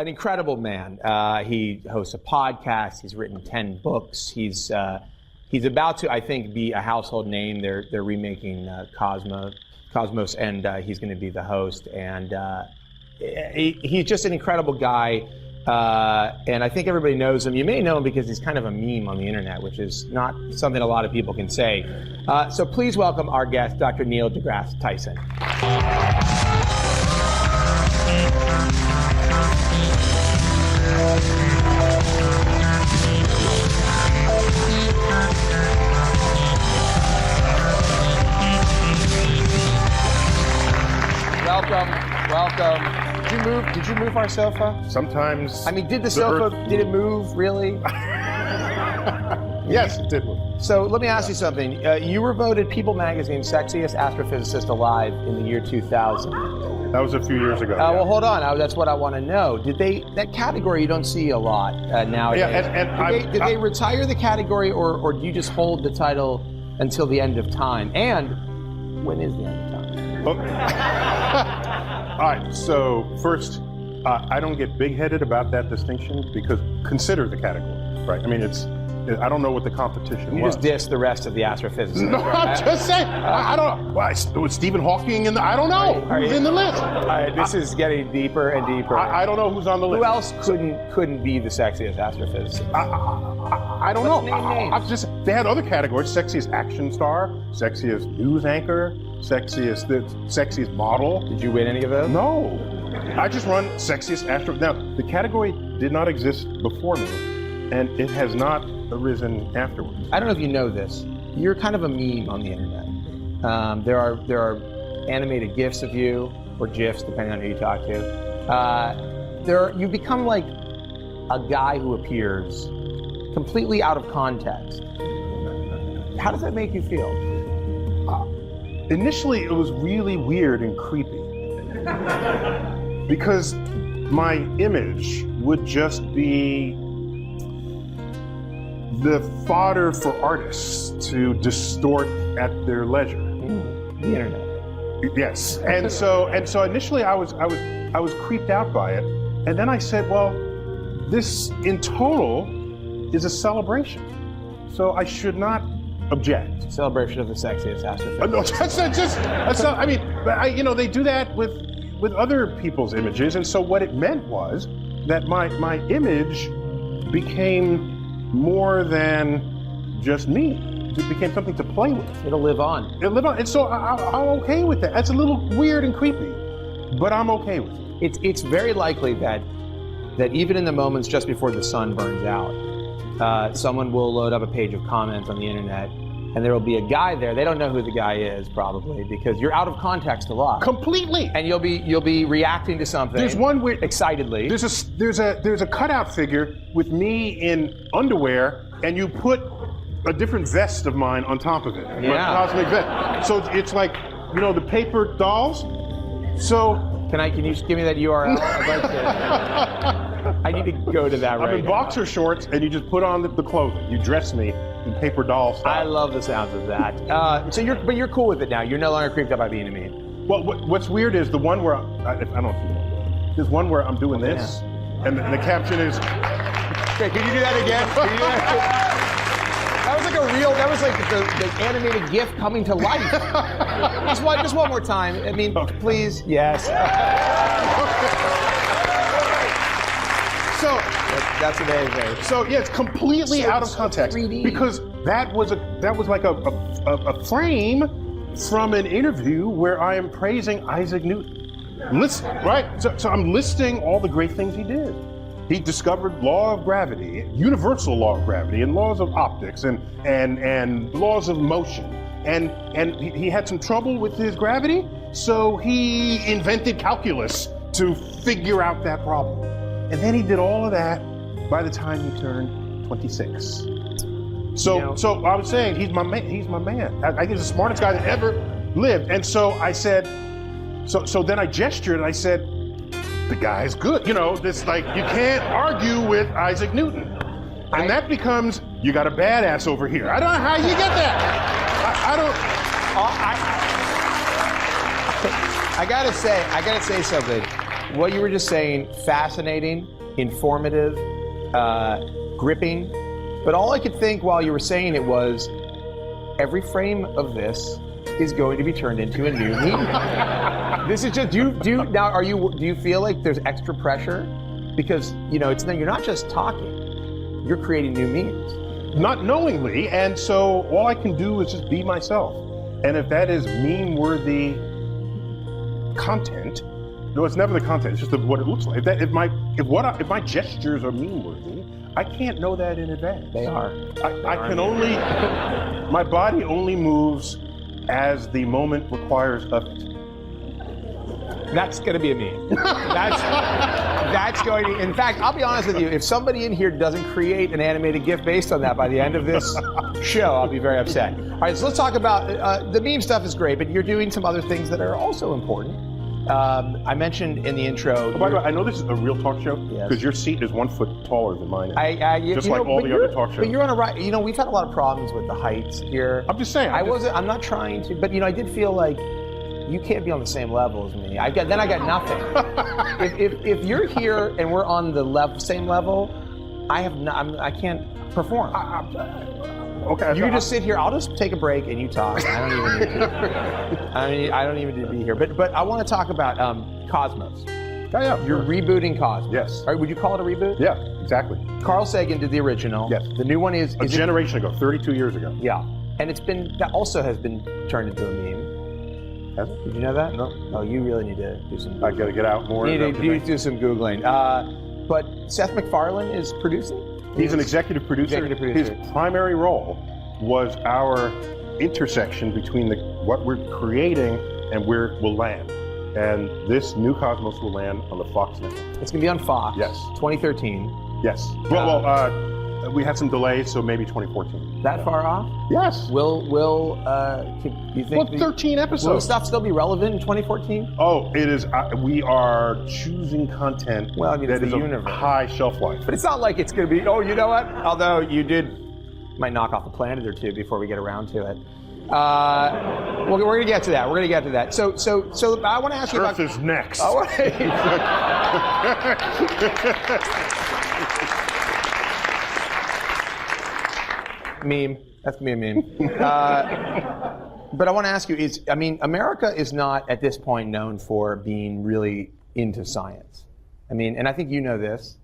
an incredible man. He hosts a podcast. He's written 10 books. He's about to, I think, be a household name. They're remaking Cosmos, and he's going to be the host. And he's just an incredible guy. And I think everybody knows him. You may know him because he's kind of a meme on the internet, which is not something a lot of people can say. So please welcome our guest, Dr. Neil deGrasse Tyson. Welcome. Did you move our sofa? Sometimes. I mean, did the sofa, did it move, really? Yes, it did move. So let me ask you something. You were voted People Magazine's sexiest astrophysicist alive in the year 2000. That was a few years ago. Well, hold on. That's what I want to know. Did that category you don't see a lot nowadays? Yeah, did they retire the category, or do you just hold the title until the end of time? And when is the end of time? All right, so first, I don't get big-headed about that distinction because consider the category, right? I mean, I don't know what the competition was. You just diss the rest of the astrophysicists. No, I'm just saying. I don't know. Why, was Stephen Hawking in the? I don't know who's in the list. All right, this is getting deeper and deeper. I don't know who's on the list. Who else couldn't be the sexiest astrophysicist? I don't know. They had other categories: sexiest action star, sexiest news anchor, sexiest model. Did you win any of those? No. I just run sexiest astro. Now, the category did not exist before me, and it has not arisen afterwards. I don't know if you know this. You're kind of a meme on the internet. There are animated GIFs of you, or GIFs, depending on who you talk to. You become like a guy who appears completely out of context. How does that make you feel? Initially, it was really weird and creepy because my image would just be the fodder for artists to distort at their leisure. The internet. Yes, and so initially I was creeped out by it, and then I said, well, this in total is a celebration, so I should not object. Celebration of the sexiest astrophysicist. No, I mean, they do that with other people's images, and so what it meant was that my image became more than just me. It became something to play with. It'll live on. And so I'm okay with that. That's a little weird and creepy, but I'm okay with it. It's very likely that even in the moments just before the sun burns out, someone will load up a page of comments on the internet, and there will be a guy there. They don't know who the guy is, probably, because you're out of context a lot. Completely. And you'll be reacting to something. There's one where excitedly. There's a cutout figure with me in underwear, and you put a different vest of mine on top of it. Yeah. My cosmic vest. So it's like, the paper dolls. So can you give me that URL? I'd like to. I need to go to that right now. I'm in boxer shorts, and you just put on the clothing. You dress me in paper doll style. I love the sounds of that. So you're cool with it now. You're no longer creeped out by being a meme. Well, what's weird is the one where I don't know if you know. There's one where I'm doing this, and the caption is. Okay, can you do that again? That was like the animated GIF coming to life. just one more time. I mean, please. Yes. So that's amazing. So yeah, it's completely out of context 3D. Because that was like a frame from an interview where I am praising Isaac Newton. Right? So I'm listing all the great things he did. He discovered law of gravity, universal law of gravity, and laws of optics, and laws of motion. And he had some trouble with his gravity, so he invented calculus to figure out that problem. And then he did all of that by the time he turned 26. So I was saying, he's my man. I think he's the smartest guy that ever lived. And so I said, so then I gestured and I said, the guy's good. This you can't argue with Isaac Newton. And that becomes, you got a badass over here. I don't know how you get that. I gotta say something. what you were just saying, fascinating, informative, gripping. But all I could think while you were saying it was, every frame of this is going to be turned into a new meme. This is just, do you feel like there's extra pressure? Because, you're not just talking, you're creating new memes. Not knowingly, and so all I can do is just be myself. And if that is meme-worthy content, no, it's never the content, it's just what it looks like. If my gestures are meme-worthy, I can't know that in advance. They are. My body only moves as the moment requires of it. That's going to be a meme. That's going to, in fact, I'll be honest with you, if somebody in here doesn't create an animated GIF based on that by the end of this show, I'll be very upset. All right, so let's talk about, the meme stuff is great, but you're doing some other things that are also important. I mentioned in the intro. Oh, by the way, I know this is a real talk show because your seat is 1 foot taller than mine. Just like all the other talk shows. But you're on a right. We've had a lot of problems with the heights here. I'm just saying. I'm not trying to, but I did feel like you can't be on the same level as me. I got nothing. if you're here and we're on the same level, I can't perform. Okay. You just sit here. I'll just take a break and you talk. I don't even need to. I don't even need to be here. But I want to talk about Cosmos. Yeah. You're rebooting Cosmos. Yes. All right, would you call it a reboot? Yeah, exactly. Carl Sagan did the original. Yes. The new one is a generation ago, 32 years ago. Yeah. And that also has been turned into a meme. Has it? Did you know that? No. Oh, you really need to do some. I got to get out more. You need to do some Googling. But Seth MacFarlane is producing. He's an executive producer. His primary role was our intersection between what we're creating and where we'll land. And this new Cosmos will land on the Fox network. It's going to be on Fox. Yes. 2013. Yes. We had some delays, so maybe 2014. That far off? Yes. You think? 13 episodes. Will stuff still be relevant in 2014? Oh, it is. We are choosing content that is of high shelf life. But it's not like it's going to be, oh, you know what? Although might knock off a planet or two before we get around to it. We're going to get to that. So I want to ask you about... Earth is next. Oh, right. Meme. That's going to be a meme. But I want to ask you, America is not at this point known for being really into science. And I think you know this.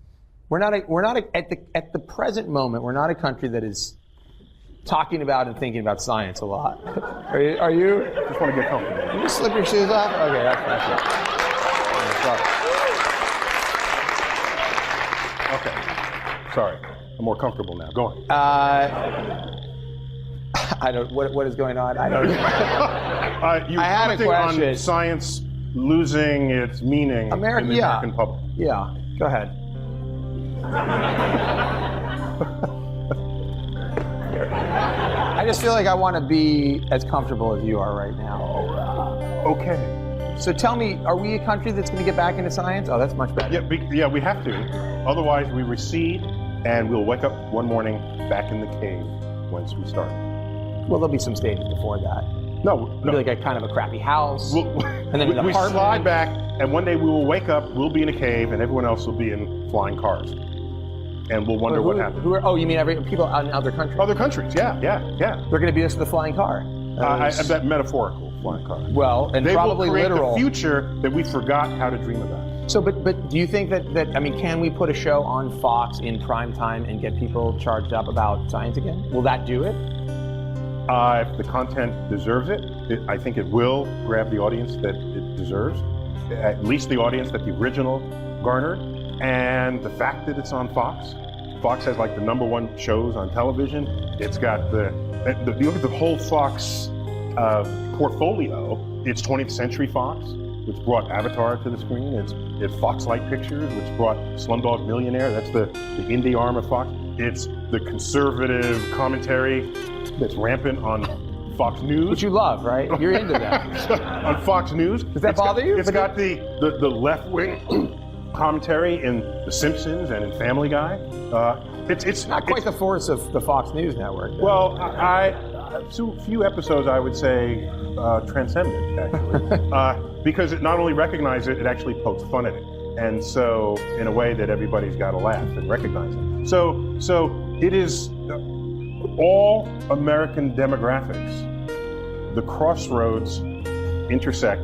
We're not at the present moment, we're not a country that is talking about and thinking about science a lot. Are you? Just want to get comfortable. You just slip your shoes off? Okay, that's it. Okay. Sorry. I'm more comfortable now. Go on. I don't. What is going on? I don't. You had a question on science losing its meaning in the American public. Yeah. Go ahead. I just feel like I want to be as comfortable as you are right now. Okay. So tell me, are we a country that's going to get back into science? Oh, that's much better. Yeah, we have to. Otherwise, we recede, and we'll wake up one morning back in the cave once we start. Well, there'll be some stages before that. No. It'll be like a kind of a crappy house, and then an we apartment. Slide back, and one day we will wake up, we'll be in a cave, and everyone else will be in flying cars. And we'll wonder what happened. You mean people in other countries? Other countries, yeah. They're going to beat us with a flying car. I bet metaphorical flying car. Well, and they probably will create literal. The future that we forgot how to dream about. So, but do you think that can we put a show on Fox in prime time and get people charged up about science again? Will that do it? If the content deserves it, I think it will grab the audience that it deserves. At least the audience that the original garnered. And the fact that it's on Fox has like the #1 shows on television. It's got you look at the whole Fox portfolio. It's 20th Century Fox, which brought Avatar to the screen. It's Foxlight Pictures, which brought Slumdog Millionaire. That's the indie arm of Fox. It's the conservative commentary that's rampant on Fox News. Which you love, right? You're into that. On Fox News. Does that bother you? It's got the left-wing commentary in The Simpsons and in Family Guy. It's not quite the force of the Fox News network. Though. Well, few episodes I would say transcend it, actually. Because it not only recognizes it, it actually pokes fun at it. And so, in a way that everybody's got to laugh and recognize it. So it is all American demographics. The crossroads intersect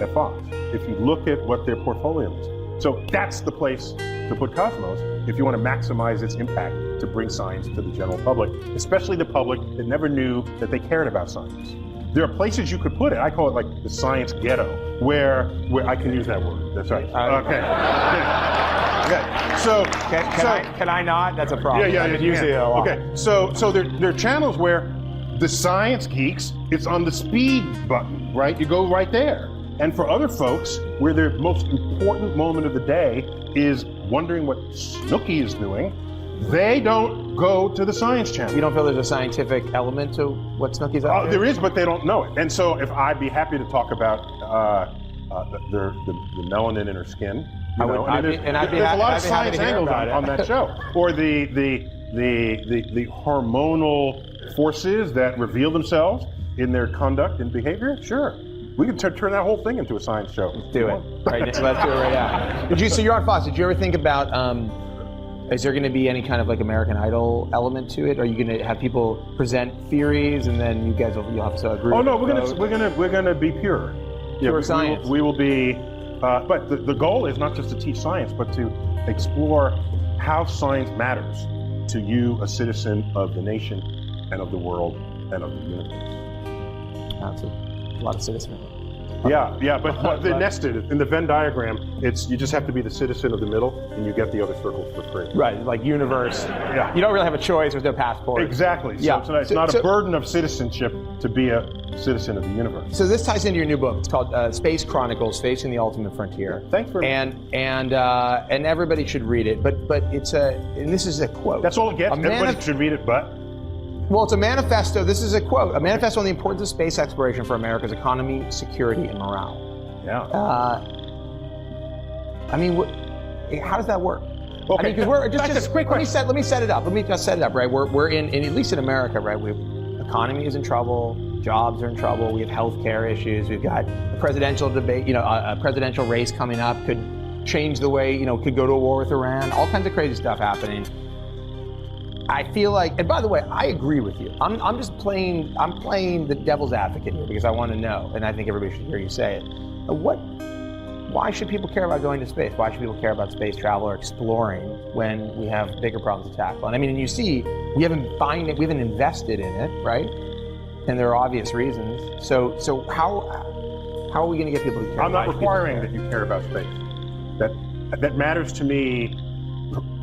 at Fox, if you look at what their portfolio is. So that's the place to put Cosmos if you want to maximize its impact to bring science to the general public, especially the public that never knew that they cared about science. There are places you could put it. I call it like the science ghetto, where I can use that word. That's right. Okay. Yeah. So can I not? That's a problem. Yeah. I've been using it a lot. Okay. So there are channels where the science geeks, it's on the speed button, right? You go right there. And for other folks, where their most important moment of the day is wondering what Snooki is doing, they don't go to the science channel. You don't feel there's a scientific element to what Snooki's up to? There is, but they don't know it. And so if I'd be happy to talk about the melanin in her skin, there's a lot of science angles on that show. Or the hormonal forces that reveal themselves in their conduct and behavior, sure. We can turn that whole thing into a science show. Let's do it. Right, let's do it right now. So you're on Fox. Did you ever think about, is there going to be any kind of like American Idol element to it? Are you going to have people present theories and then you'll have to agree? Oh no, we're gonna be pure. Pure science. We will be, but the goal is not just to teach science, but to explore how science matters to you, a citizen of the nation and of the world and of the universe. That's a lot of citizenry. Yeah, but they're nested in the Venn diagram. You just have to be the citizen of the middle, and you get the other circles for free. Right, like universe. Yeah. You don't really have a choice. There's no passport. Exactly. Yeah. So it's not a burden of citizenship to be a citizen of the universe. So this ties into your new book. It's called Space Chronicles: Facing the Ultimate Frontier. Thanks for and everybody should read it. But it's and this is a quote. That's all it gets. Everybody should read it, but. Well, it's a manifesto. This is a quote. A manifesto on the importance of space exploration for America's economy, security, and morale. Yeah. How does that work? Okay. Because we're That's a great question. Let me set it up. Let me just set it up. Right. We're in at least in America. Right. Economy is in trouble. Jobs are in trouble. We have healthcare issues. We've got a presidential debate. A presidential race coming up could change the way. Could go to a war with Iran. All kinds of crazy stuff happening. I feel like, and by the way, I agree with you. I'm just playing the devil's advocate here because I want to know, and I think everybody should hear you say it. Why should people care about going to space? Why should people care about space travel or exploring when we have bigger problems to tackle? And you see, we haven't invested in it, right? And there are obvious reasons. So how are we going to get people to care? I'm not requiring that you care about space. That matters to me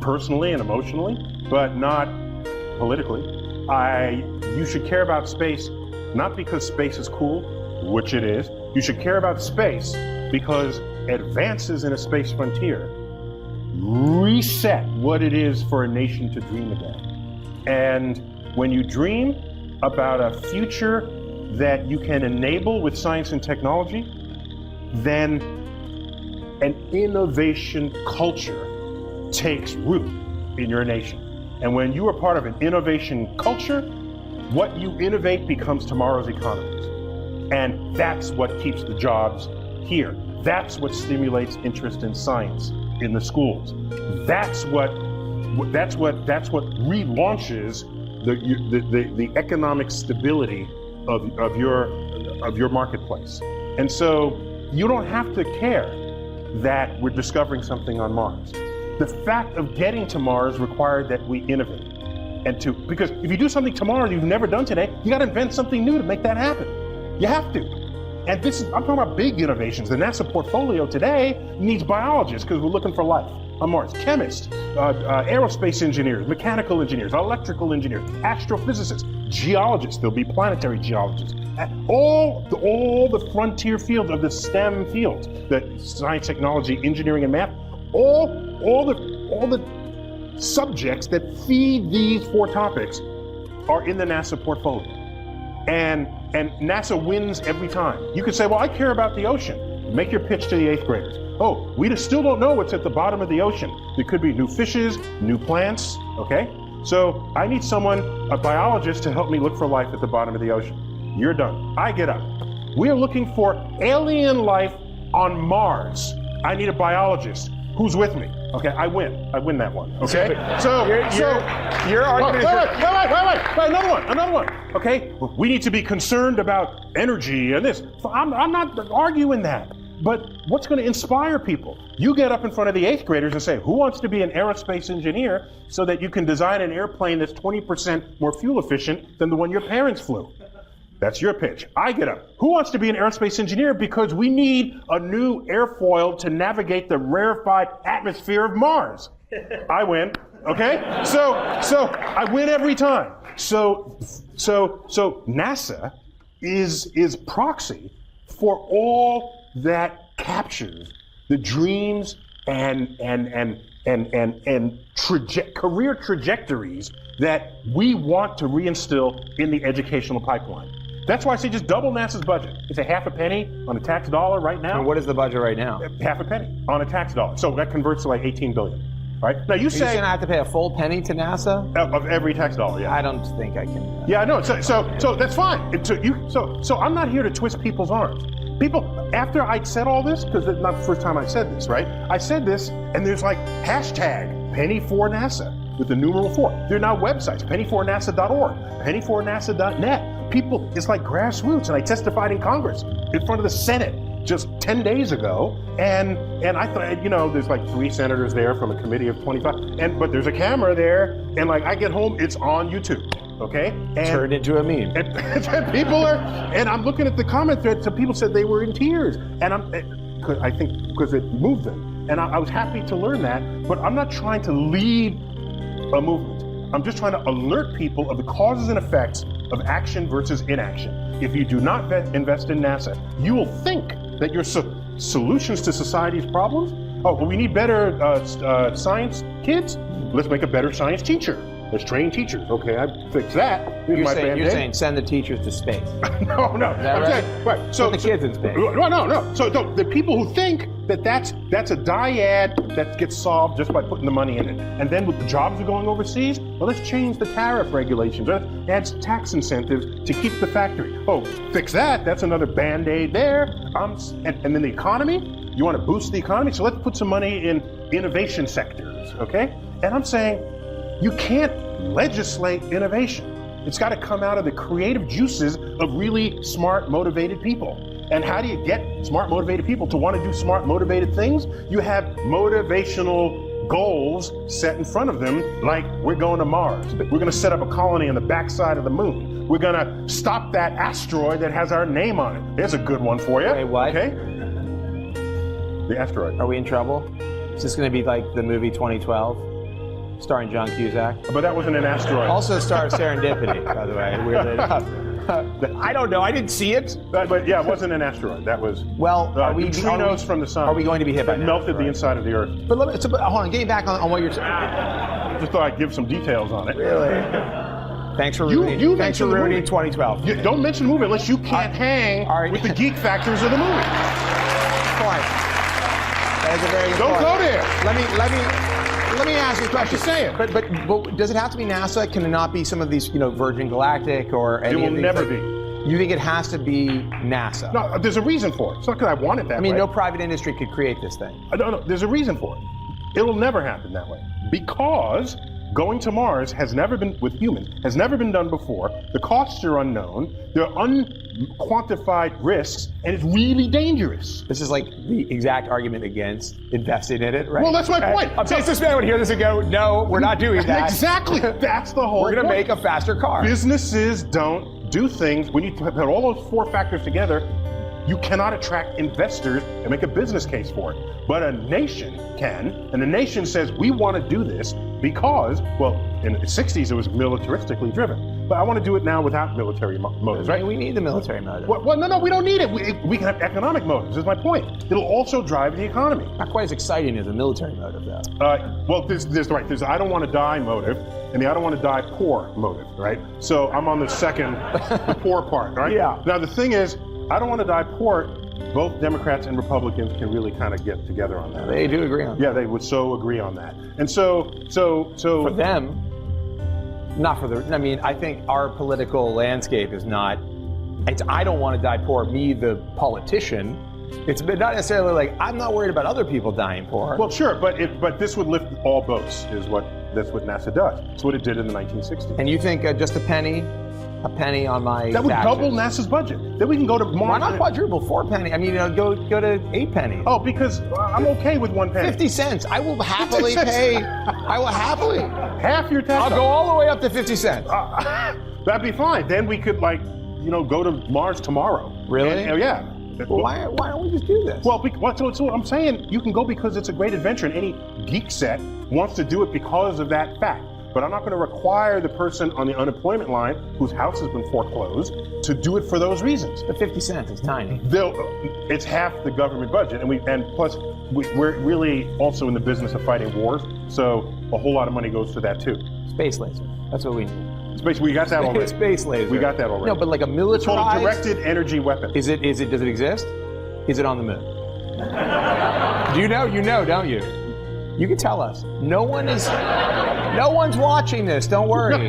personally and emotionally, but not politically. You should care about space not because space is cool, which it is. You should care about space because advances in a space frontier reset what it is for a nation to dream again. And when you dream about a future that you can enable with science and technology, then an innovation culture takes root in your nation. And when you are part of an innovation culture, what you innovate becomes tomorrow's economies. And that's what keeps the jobs here. That's what stimulates interest in science in the schools. That's what relaunches the economic stability of your marketplace. And so you don't have to care that we're discovering something on Mars. The fact of getting to Mars required that we innovate. Because if you do something tomorrow you've never done today, you got to invent something new to make that happen. You have to. And I'm talking about big innovations. The NASA portfolio today needs biologists because we're looking for life on Mars. Chemists, aerospace engineers, mechanical engineers, electrical engineers, astrophysicists, geologists. There'll be planetary geologists. All the frontier fields of the STEM fields, the science, technology, engineering, and math. All the subjects that feed these four topics are in the NASA portfolio. And NASA wins every time. You could say, well, I care about the ocean. Make your pitch to the 8th graders. Oh, we still don't know what's at the bottom of the ocean. There could be new fishes, new plants, okay? So I need a biologist to help me look for life at the bottom of the ocean. You're done. I get up. We are looking for alien life on Mars. I need a biologist. Who's with me? Okay, I win. I win that one. Okay, your argument wait, another one. Okay, we need to be concerned about energy and this. I'm not arguing that. But what's going to inspire people? You get up in front of the 8th graders and say, who wants to be an aerospace engineer so that you can design an airplane that's 20% more fuel efficient than the one your parents flew? That's your pitch. I get up. Who wants to be an aerospace engineer because we need a new airfoil to navigate the rarefied atmosphere of Mars? I win. Okay? So I win every time. So NASA is proxy for all that captures the dreams and career trajectories that we want to reinstill in the educational pipeline. That's why I say just double NASA's budget. It's a half a penny on a tax dollar right now. And what is the budget right now? Half a penny on a tax dollar. So that converts to like 18 billion. Right? Now you say you're gonna have to pay a full penny to NASA? Of every tax dollar, yeah. I don't think I can. Yeah, I know. So that's fine. So I'm not here to twist people's arms. People, after I'd said all this, because it's not the first time I said this, right? I said this, and there's like hashtag penny4NASA with the numeral 4. There are now websites, penny4nasa.org, penny4nasa.net. People, it's like grassroots, and I testified in Congress in front of the Senate just 10 days ago, and I thought, there's like 3 senators there from a committee of 25, but there's a camera there, and like I get home, it's on YouTube, okay? And turned into a meme. And people are, and I'm looking at the comment thread, some people said they were in tears, and I think because it moved them, and I was happy to learn that, but I'm not trying to lead a movement. I'm just trying to alert people of the causes and effects of action versus inaction. If you do not invest in NASA, you will think that your solutions to society's problems, we need better science kids? Let's make a better science teacher. Let's train teachers. Okay, I fixed that. You're saying send the teachers to space. No. Is that right? Right. So put the kids in space. No. So the people who think that that's a dyad that gets solved just by putting the money in it, and then with the jobs are going overseas, well, let's change the tariff regulations. Let's add tax incentives to keep the factory. Oh, fix that. That's another Band-Aid there. And then the economy. You want to boost the economy, so let's put some money in innovation sectors. Okay. And I'm saying, you can't legislate innovation. It's got to come out of the creative juices of really smart, motivated people. And how do you get smart, motivated people to want to do smart, motivated things? You have motivational goals set in front of them, like we're going to Mars. We're going to set up a colony on the backside of the moon. We're going to stop that asteroid that has our name on it. There's a good one for you. Wait, what? Okay? The asteroid. Are we in trouble? Is this going to be like the movie 2012? Starring John Cusack. But that wasn't an asteroid. Also stars Serendipity, by the way. Weirdly enough. I don't know. I didn't see it. But yeah, it wasn't an asteroid. That was neutrinos from the sun. Are we going to be hit by that melted the inside of the Earth. But hold on. Getting back on what you're saying. Just thought I'd give some details on it. Really? Thanks for ruining. Thanks for ruining 2012. Don't mention the movie unless you can't hang with the geek factors of the movie. Fine. That is a very good Don't point. go there. Let me ask you a question. Just saying. But does it have to be NASA? Can it not be some of these, Virgin Galactic or any of these? It will never be. You think it has to be NASA? No, there's a reason for it. It's not because I want it that way. No private industry could create this thing. No, there's a reason for it. It will never happen that way. Because going to Mars has never been done before. The costs are unknown. There are unquantified risks, and it's really dangerous. This is like the exact argument against investing in it, right? Well, that's my point. This man would hear this and go, no, we're not doing that. Exactly. That's the whole We're going to make a faster car. Businesses don't do things. When you put all those 4 factors together, you cannot attract investors and make a business case for it. But a nation can, and the nation says, we want to do this because, in the 60s it was militaristically driven. But I want to do it now without military motives, right? We need the military motive. Well, no, we don't need it. We can have economic motives, is my point. It'll also drive the economy. Not quite as exciting as a military motive, though. There's I don't want to die motive, and the I don't want to die poor motive, right? So I'm on the second, the poor part, right? Yeah. Now the thing is, I don't want to die poor. Both Democrats and Republicans can really kind of get together on that. They do agree on that. Yeah, they would so agree on that. And so for them, not for the. I think our political landscape is not. It's I don't want to die poor. Me, the politician. It's not necessarily like, I'm not worried about other people dying poor. Well, sure, but this would lift all boats, that's what NASA does. It's what it did in the 1960s. And you think just a penny on my That would taxes. double NASA's budget. Then we can go to Mars. Why not quadruple? 4 penny. I mean, go to 8 pennies. Oh, because I'm okay with 1 penny. 50 cents. I will happily 50 cents. pay. I will happily. Half your tax. I'll go all the way up to 50 cents. That'd be fine. Then we could go to Mars tomorrow. Really? Yeah. Well, why don't we just do this? Well, so I'm saying you can go because it's a great adventure, and any geek set wants to do it because of that fact. But I'm not going to require the person on the unemployment line whose house has been foreclosed to do it for those reasons. But 50 cents is tiny. It's half the government budget, and plus we're really also in the business of fighting wars, so a whole lot of money goes to that too. Space laser. That's what we need. Space. We got that already. Space laser. We got that already. No, but like a militarized. It's called a directed energy weapon. Does it exist? Is it on the moon? Do you know? You know, don't you? You can tell us. No one's watching this. Don't worry.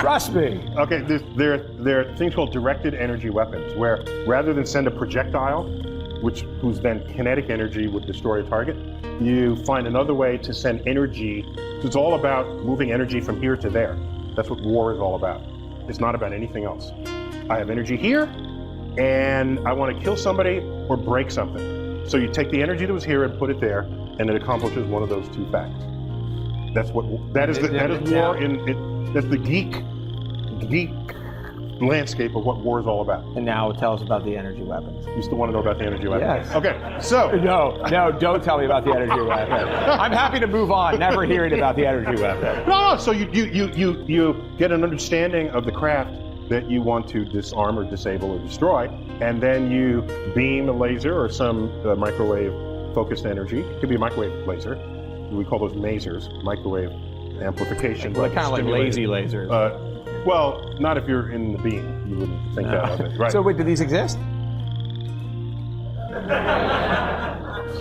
Trust me. Okay, there are things called directed energy weapons, where rather than send a projectile, whose then kinetic energy would destroy a target, you find another way to send energy. It's all about moving energy from here to there. That's what war is all about. It's not about anything else. I have energy here, and I want to kill somebody or break something. So you take the energy that was here and put it there, and it accomplishes one of those two facts. That's war. That's the geek landscape of what war is all about. And now tell us about the energy weapons. You still want to know about the energy weapons? Yes. Okay, so. No, don't tell me about the energy weapon. I'm happy to move on, never hearing about the energy weapon. No, so you get an understanding of the craft that you want to disarm or disable or destroy, and then you beam a laser or some microwave focused energy. It could be a microwave laser. We call those masers, microwave amplification. Well, kind of like lazy lasers. Well, not if you're in the beam. You wouldn't think that of it, right? So wait, do these exist?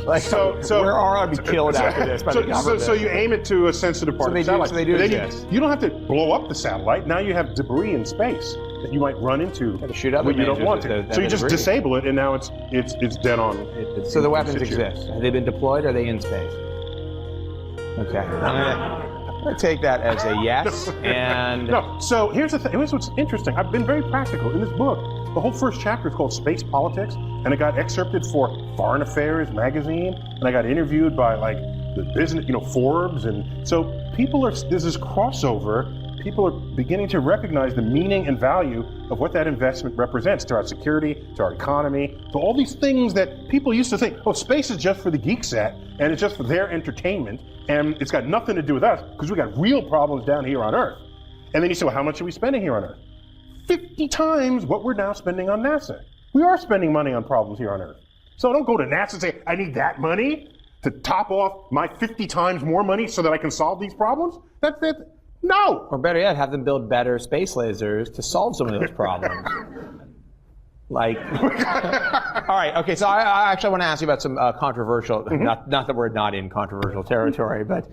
Where are I be killed after this by the government? So you aim it to a sensitive part of the satellite. So they do exist. You don't have to blow up the satellite. Now you have debris in space that you might run into when you don't want to. So you just disable it, and now it's dead on. So the weapons exist. Have they been deployed? Or are they in space? Okay. I'm going to take that as a yes. And no. So here's the thing. Here's what's interesting. I've been very practical in this book. The whole first chapter is called Space Politics, and it got excerpted for Foreign Affairs magazine, and I got interviewed by the business, Forbes, and so there's this crossover. People are beginning to recognize the meaning and value of what that investment represents to our security, to our economy, to all these things that people used to think, oh, space is just for the geek set, and it's just for their entertainment, and it's got nothing to do with us, because we got real problems down here on Earth. And then you say, well, how much are we spending here on Earth? 50 times what we're now spending on NASA. We are spending money on problems here on Earth. So don't go to NASA and say, I need that money to top off my 50 times more money so that I can solve these problems. That's it. No! Or better yet, have them build better space lasers to solve some of those problems. All right, okay, so I actually want to ask you about some controversial, not that we're not in controversial territory, but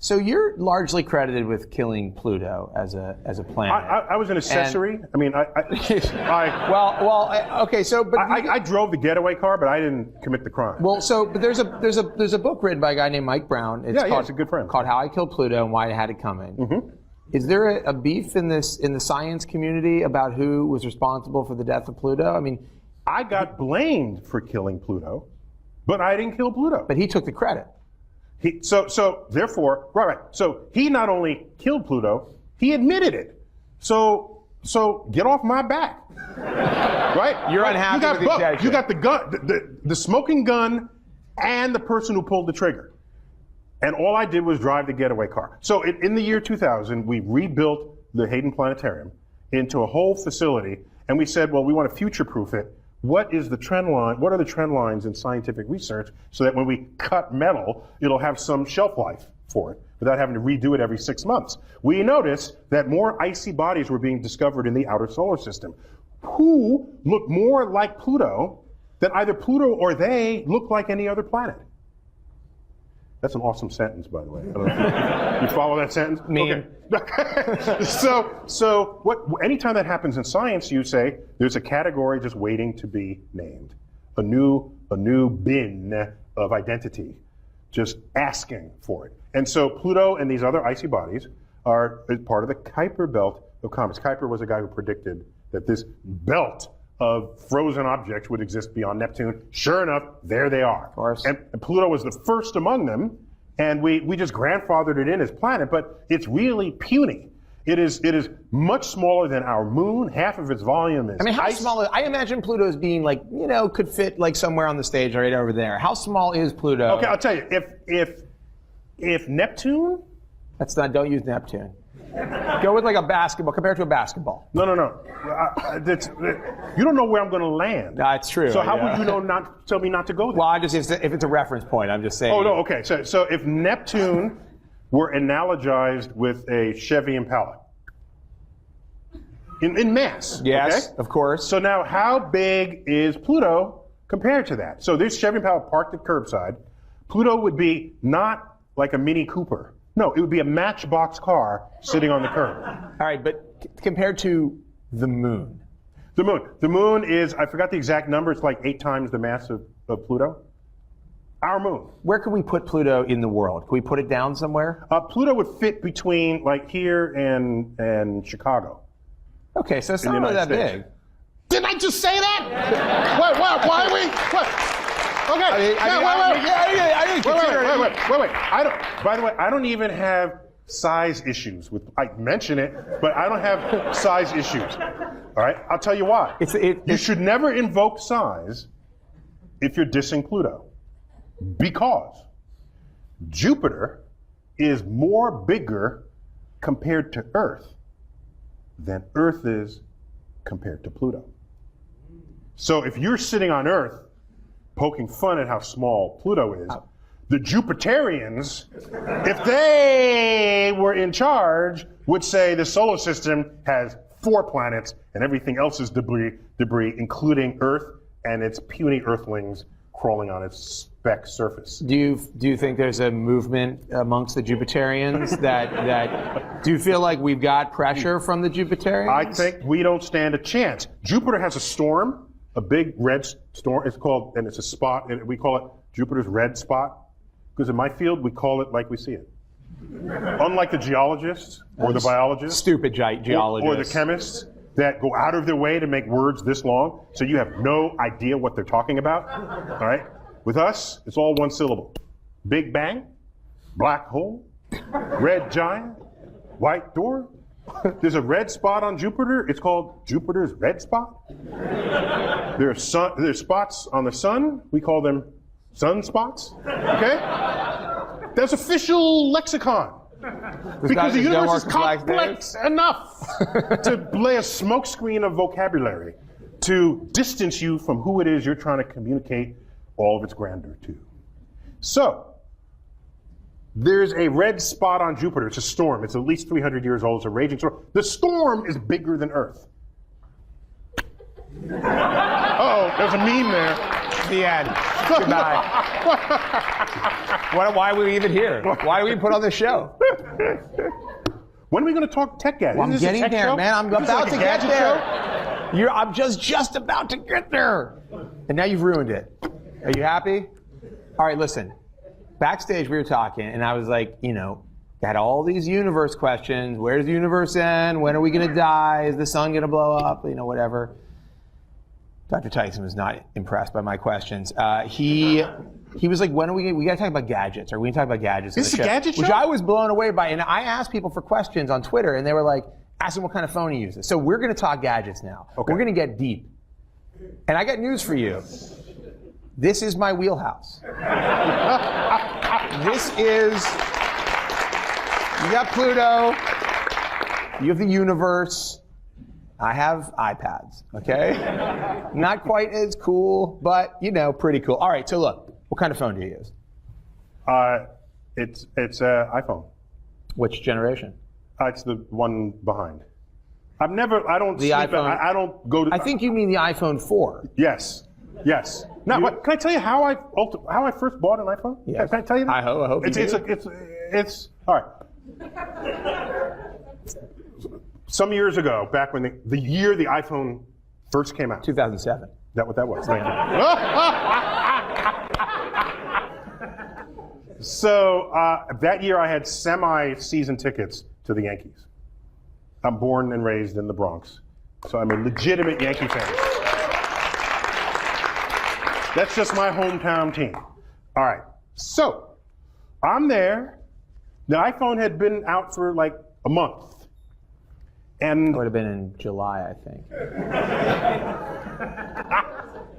so you're largely credited with killing Pluto as a planet. I was an accessory. Okay, so but I drove the getaway car, but I didn't commit the crime. Well, but there's a book written by a guy named Mike Brown. It's a good friend. Called How I Killed Pluto and Why It Had It Coming. Mm-hmm. Is there a beef in the science community about who was responsible for the death of Pluto? I mean, I got blamed for killing Pluto, but I didn't kill Pluto. But he took the credit. Therefore, right. So he not only killed Pluto, he admitted it. So get off my back, right? You're unhappy with the objection. You got the gun, the smoking gun, and the person who pulled the trigger. And all I did was drive the getaway car. So in the year 2000, we rebuilt the Hayden Planetarium into a whole facility, and we said, well, we want to future-proof it. What is the trend line? What are the trend lines in scientific research so that when we cut metal, it'll have some shelf life for it without having to redo it every 6 months? We noticed that more icy bodies were being discovered in the outer solar system. Who look more like Pluto than either Pluto or they look like any other planet? That's an awesome sentence, by the way. I don't know if you follow that sentence? Me. Okay. So anytime that happens in science, you say there's a category just waiting to be named. a new bin of identity, just asking for it. And so Pluto and these other icy bodies are part of the Kuiper belt of comets. Kuiper was a guy who predicted that this belt of frozen objects would exist beyond Neptune. Sure enough, there they are. Of course. And Pluto was the first among them, and we just grandfathered it in as planet, but it's really puny. It is much smaller than our moon. Half of its volume is I mean, how ice. small? I imagine Pluto as being like, could fit like somewhere on the stage right over there. How small is Pluto? Okay, I'll tell you. If Neptune. Don't use Neptune. Go with like a basketball, compared to a basketball. No. You don't know where I'm going to land. That's true. So how would you know tell me not to go there? Well, if it's a reference point, I'm just saying. Oh, no, okay. So if Neptune were analogized with a Chevy Impala in mass. Yes, okay? of course. So now how big is Pluto compared to that? So this Chevy Impala parked at curbside. Pluto would be not like a Mini Cooper. No, it would be a Matchbox car sitting on the curb. All right, but compared to the moon. The moon is, I forgot the exact number, it's like 8 times the mass of Pluto. Our moon. Where can we put Pluto in the world? Can we put it down somewhere? Pluto would fit between like here and Chicago. Okay, so it's not really that big. Didn't I just say that? Why are we? What? Okay. Wait. By the way, I don't even have size issues with. I mention it, but I don't have size issues. All right. I'll tell you why. You should never invoke size if you're dissing Pluto, because Jupiter is more bigger compared to Earth than Earth is compared to Pluto. So if you're sitting on Earth poking fun at how small Pluto is, the Jupiterians, if they were in charge, would say the solar system has 4 planets and everything else is debris, including Earth and its puny Earthlings crawling on its speck surface. Do you think there's a movement amongst the Jupiterians that do you feel like we've got pressure from the Jupiterians? I think we don't stand a chance. Jupiter has a storm, a big red storm. It's called, and it's a spot, and we call it Jupiter's red spot, because in my field we call it like we see it. Unlike the geologists or the biologists, stupid geologists, or the chemists that go out of their way to make words this long, so you have no idea what they're talking about. All right? With us, it's all one syllable. Big Bang, black hole, red giant, white dwarf. There's a red spot on Jupiter. It's called Jupiter's red spot. There's spots on the sun. We call them sunspots. Okay? That's official lexicon. Because the universe is complex enough to lay a smokescreen of vocabulary to distance you from who it is you're trying to communicate all of its grandeur to. So, there's a red spot on Jupiter. It's a storm. It's at least 300 years old. It's a raging storm. The storm is bigger than Earth. Uh-oh, there's a meme there. The end. Goodbye. Why are we even here? Why do we put on this show? When are we going to talk tech gadgets? Well, I'm getting there, show? Man. I'm about to get there. I'm just about to get there. And now you've ruined it. Are you happy? All right, listen. Backstage, we were talking, and I was like, got all these universe questions. Where does the universe end? When are we going to die? Is the sun going to blow up? Whatever. Dr. Tyson was not impressed by my questions. He was like, when are we got to talk about gadgets? Are we going to talk about gadgets? Is this a gadget show? Which I was blown away by. And I asked people for questions on Twitter, and they were like, ask them what kind of phone he uses. So we're going to talk gadgets now. Okay. We're going to get deep. And I got news for you. This is my wheelhouse. This is, you got Pluto, you have the universe, I have iPads, okay? Not quite as cool, but pretty cool. All right, so look, what kind of phone do you use? It's iPhone. Which generation? It's the one behind. I don't go to. I think you mean the iPhone 4. Yes. Now, can I tell you how I first bought an iPhone? Yes. Can I tell you that? I hope you do. It's all right. Some years ago, back when the year the iPhone first came out. 2007. that what that was? Thank you. So that year I had semi-season tickets to the Yankees. I'm born and raised in the Bronx, so I'm a legitimate Yankee fan. That's just my hometown team. All right, so I'm there. The iPhone had been out for like a month. And it would have been in July, I think.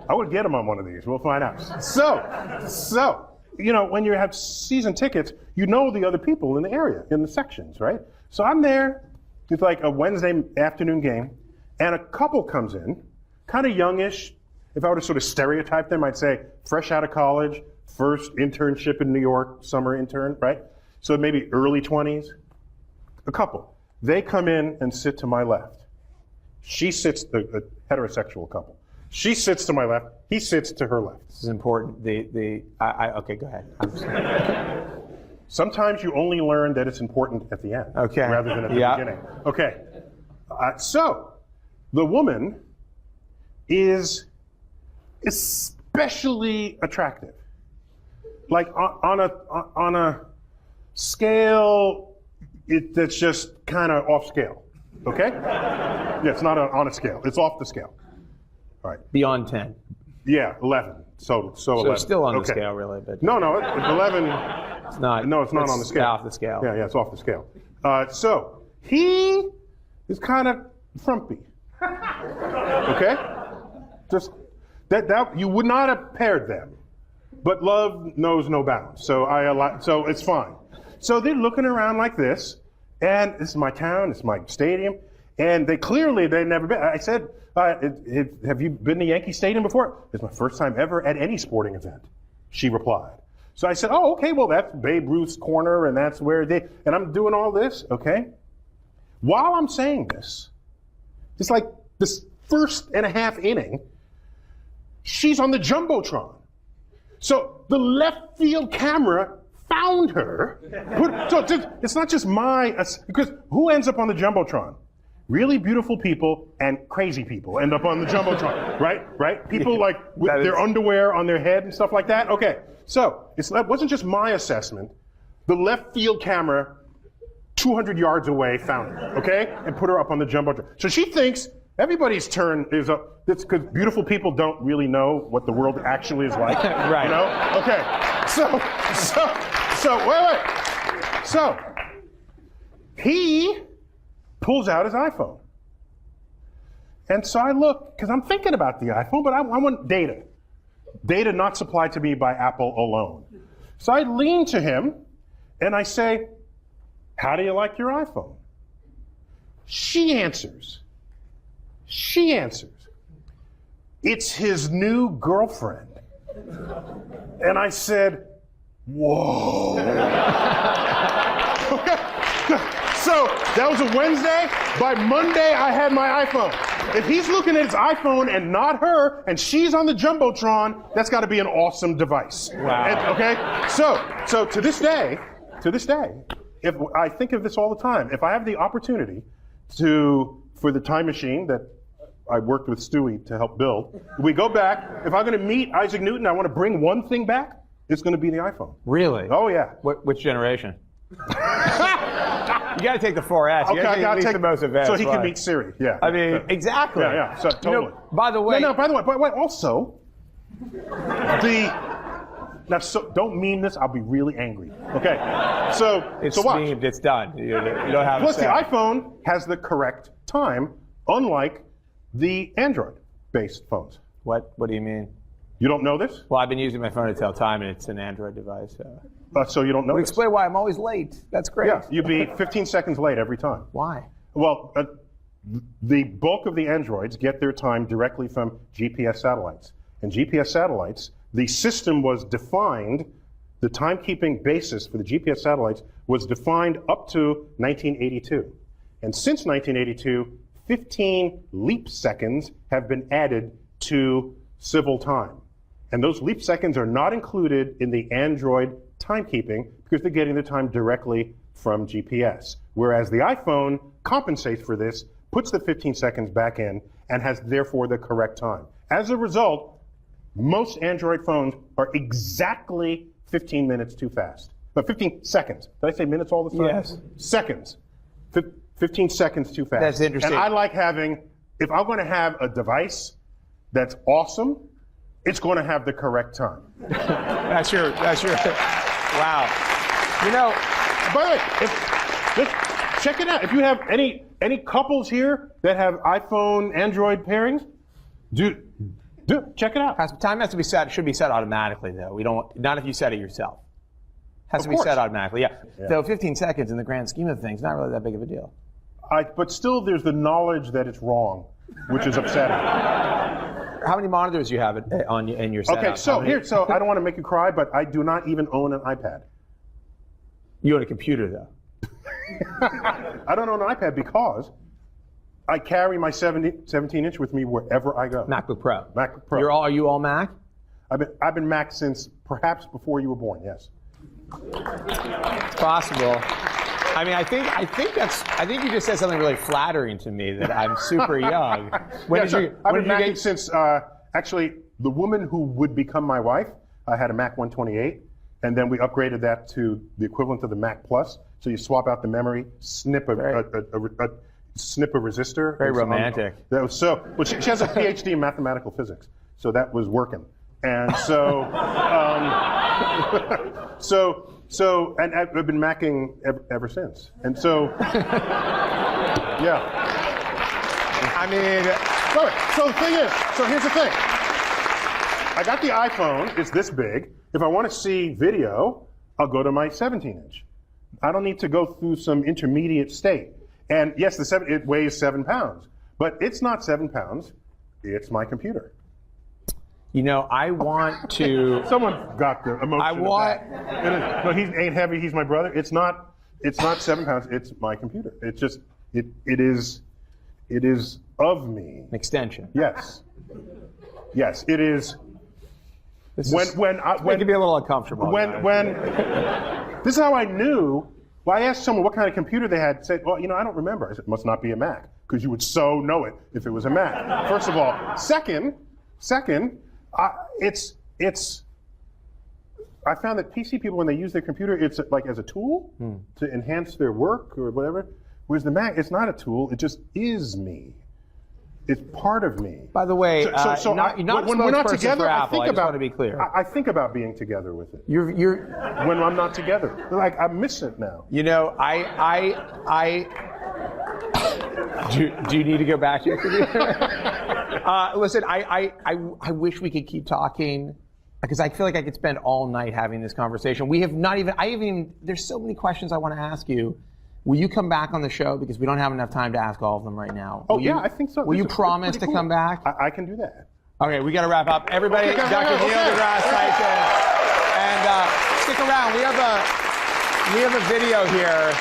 I would get them on one of these. We'll find out. So, you know, when you have season tickets, you know the other people in the area, in the sections, right? So I'm there. It's like a Wednesday afternoon game, and a couple comes in, kind of youngish. If I were to sort of stereotype them, I'd say fresh out of college, first internship in New York, summer intern, right? So maybe early 20s. A couple. They come in and sit to my left. She sits, the heterosexual couple. She sits to my left. He sits to her left. This is important. Okay, go ahead. I'm sorry. Sometimes you only learn that it's important at the end, okay, rather than at the beginning. Okay. So the woman is especially attractive. Like on a scale that's just kind of off scale. Okay? Yeah, it's not on a scale. It's off the scale. All right. Beyond 10. Yeah, 11. So 11. It's still on the scale, really, but no, 11. It's not. No, it's not on the scale. Off the scale. Yeah, it's off the scale. So he is kind of frumpy. Okay? Just that you would not have paired them, but love knows no bounds. So it's fine. So they're looking around like this, and this is my town, this is my stadium, and they've never been. I said, have you been to Yankee Stadium before? It's my first time ever at any sporting event, she replied. So I said, oh, okay, well, that's Babe Ruth's corner, and that's where and I'm doing all this, okay? While I'm saying this, it's like this first and a half inning, she's on the Jumbotron. So the left field camera found her. So it's not just because who ends up on the Jumbotron? Really beautiful people and crazy people end up on the Jumbotron, right? People like with their underwear on their head and stuff like that. Okay, so it wasn't just my assessment. The left field camera, 200 yards away, found her, okay? And put her up on the Jumbotron. So she thinks everybody's turn is up. It's because beautiful people don't really know what the world actually is like. Right. You know? Okay. So wait. So he pulls out his iPhone. And so I look, because I'm thinking about the iPhone, but I want data. Data not supplied to me by Apple alone. So I lean to him and I say, how do you like your iPhone? She answers, it's his new girlfriend. And I said, whoa. Okay. So that was a Wednesday. By Monday, I had my iPhone. If he's looking at his iPhone and not her, and she's on the Jumbotron, that's got to be an awesome device. Wow. Okay. So to this day, if I think of this all the time, if I have the opportunity for the time machine that I worked with Stewie to help build, we go back. If I'm going to meet Isaac Newton, I want to bring one thing back. It's going to be the iPhone. Really? Oh yeah. Which generation? You got to take the 4S. Okay, I got to take the most advanced. So he can meet Siri. Yeah. I mean, exactly. Yeah. So totally. You know, by the way. By the way. Also, don't meme this. I'll be really angry. Okay. It's so watch. memed. It's done. You don't have. Plus, the iPhone has the correct time, unlike the Android-based phones. What do you mean? You don't know this? Well, I've been using my phone to tell time, and it's an Android device. So you don't know this? Explain why I'm always late. That's great. Yeah, you'd be 15 seconds late every time. Why? Well, the bulk of the Androids get their time directly from GPS satellites. And GPS satellites, the system was defined, the timekeeping basis for the GPS satellites was defined up to 1982. And since 1982, 15 leap seconds have been added to civil time. And those leap seconds are not included in the Android timekeeping because they're getting their time directly from GPS. Whereas the iPhone compensates for this, puts the 15 seconds back in, and has therefore the correct time. As a result, most Android phones are exactly 15 minutes too fast. But 15 seconds. Did I say minutes all the time? Yes. Seconds. 15 seconds too fast. That's interesting. And I like having, if I'm going to have a device that's awesome, it's going to have the correct time. That's your, wow. You know. By the way, check it out. If you have any couples here that have iPhone, Android pairings, check it out. Time has to be set, should be set automatically though. We don't, not if you set it yourself. Has to be course. set automatically, yeah. So 15 seconds in the grand scheme of things, not really that big of a deal. But still there's the knowledge that it's wrong, which is upsetting. How many monitors do you have in your setup? Okay, so I don't want to make you cry, but I do not even own an iPad. You own a computer though. I don't own an iPad because I carry my 17-inch with me wherever I go. MacBook Pro. MacBook Pro. Are you all Mac? I've been Mac since perhaps before you were born. Yes. It's possible. I mean, I think you just said something really flattering to me that I'm super young. I've been Macing since actually the woman who would become my wife. I had a Mac 128, and then we upgraded that to the equivalent of the Mac Plus. So you swap out the memory, snip a resistor. Very romantic. That was so. Well, she has a Ph.D. in mathematical physics, so that was working. And so, and I've been Macking ever since. And so, yeah. I mean, so the thing is, so here's the thing. I got the iPhone. It's this big. If I want to see video, I'll go to my 17-inch. I don't need to go through some intermediate state. And yes, it weighs 7 pounds, but it's not 7 pounds. It's my computer. You know, I want to. Someone got the emotion. I want. No, he ain't heavy. He's my brother. It's not 7 pounds. It's my computer. It's just it is of me. An extension. Yes. Yes, it is. It can be a little uncomfortable. This is how I knew. Well, I asked someone what kind of computer they had. Said, well, I don't remember. I said, it must not be a Mac, because you would so know it if it was a Mac. First of all. Second, I found that PC people, when they use their computer, it's like as a tool to enhance their work or whatever. Whereas the Mac, it's not a tool. It just is me. It's part of me. By the way, you're not when we're not together, I just want to be clear. I think about being together with it. You're when I'm not together, like I miss it now. You know, do you need to go back to your computer? Listen, I wish we could keep talking, because I feel like I could spend all night having this conversation. We have not even, there's so many questions I want to ask you. Will you come back on the show? Because we don't have enough time to ask all of them right now. I think so. Will you promise to come back? I can do that. Okay, we got to wrap up. Everybody, Okay, Dr. Neil deGrasse Tyson. And stick around. We have a video here.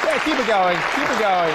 Yeah, keep it going. Keep it going.